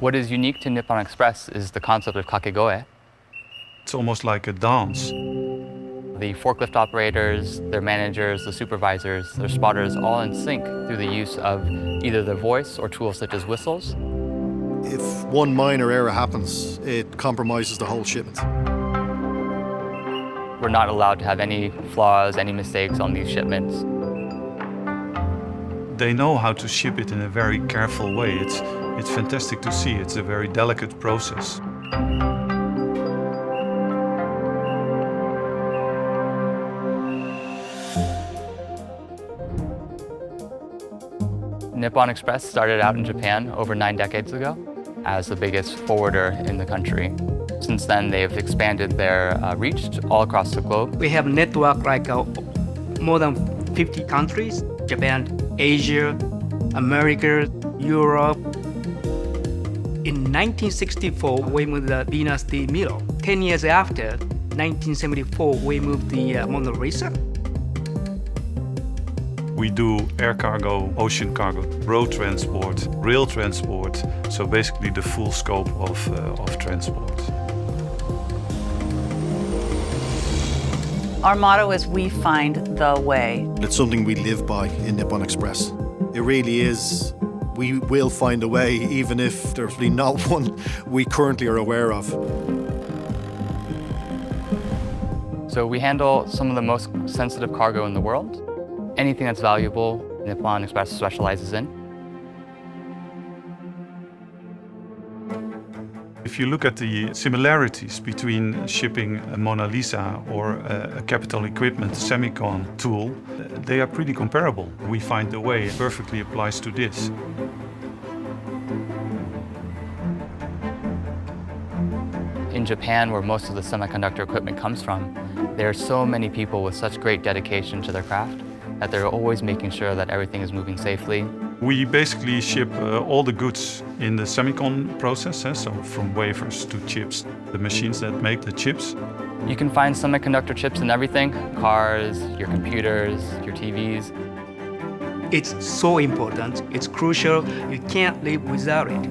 What is unique to Nippon Express is the concept of kakegoe. It's almost like a dance. The forklift operators, their managers, the supervisors, their spotters, all in sync through the use of either their voice or tools such as whistles. If one minor error happens, it compromises the whole shipment. We're not allowed to have any flaws, any mistakes on these shipments. They know how to ship it in a very careful way. It's fantastic to see. It's a very delicate process. Nippon Express started out in Japan over 9 decades ago as the biggest forwarder in the country. Since then, they've expanded their reach all across the globe. We have a network like more than 50 countries: Japan, Asia, America, Europe. In 1964, we moved the Venus de Milo. 10 years after, 1974, we moved the Mona Lisa. We do air cargo, ocean cargo, road transport, rail transport, so basically the full scope of transport. Our motto is we find the way. It's something we live by in Nippon Express. It really is. We will find a way, even if there's really not one we currently are aware of. So we handle some of the most sensitive cargo in the world. Anything that's valuable, Nippon Express specializes in. If you look at the similarities between shipping a Mona Lisa or a capital equipment semicon tool, they are pretty comparable. We find the way it perfectly applies to this. In Japan, where most of the semiconductor equipment comes from, there are so many people with such great dedication to their craft that they're always making sure that everything is moving safely. We basically ship all the goods in the semicon process, so from wafers to chips, the machines that make the chips. You can find semiconductor chips in everything: cars, your computers, your TVs. It's so important, it's crucial, you can't live without it.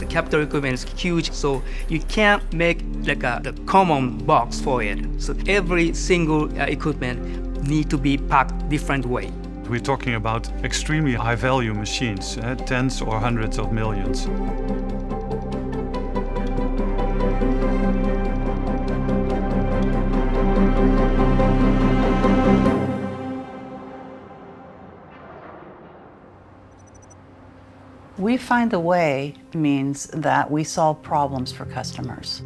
Capital equipment is huge, so you can't make like the common box for it. So every single equipment need to be packed different way. We're talking about extremely high-value machines, tens or hundreds of millions. We find the way means that we solve problems for customers.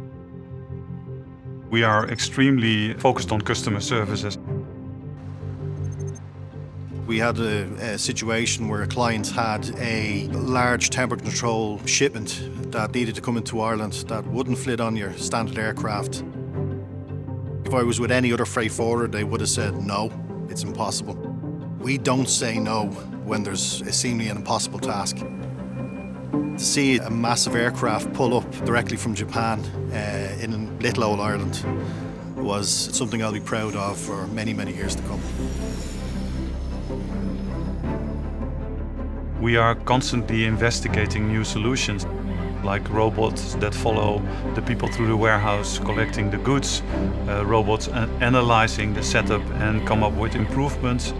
We are extremely focused on customer services. We had a situation where a client had a large temperature control shipment that needed to come into Ireland that wouldn't fit on your standard aircraft. If I was with any other freight forwarder, they would have said, no, it's impossible. We don't say no when there's a seemingly an impossible task. To see a massive aircraft pull up directly from Japan in little old Ireland was something I'll be proud of for many, many years to come. We are constantly investigating new solutions, like robots that follow the people through the warehouse collecting the goods, robots analyzing the setup and come up with improvements.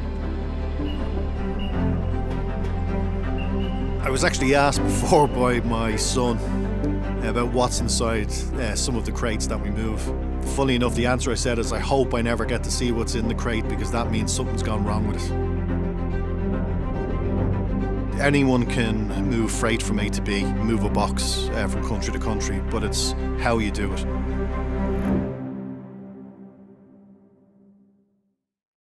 I was actually asked before by my son about what's inside some of the crates that we move. Funny enough, the answer I said is, I hope I never get to see what's in the crate, because that means something's gone wrong with it. Anyone can move freight from A to B, move a box from country to country, but it's how you do it.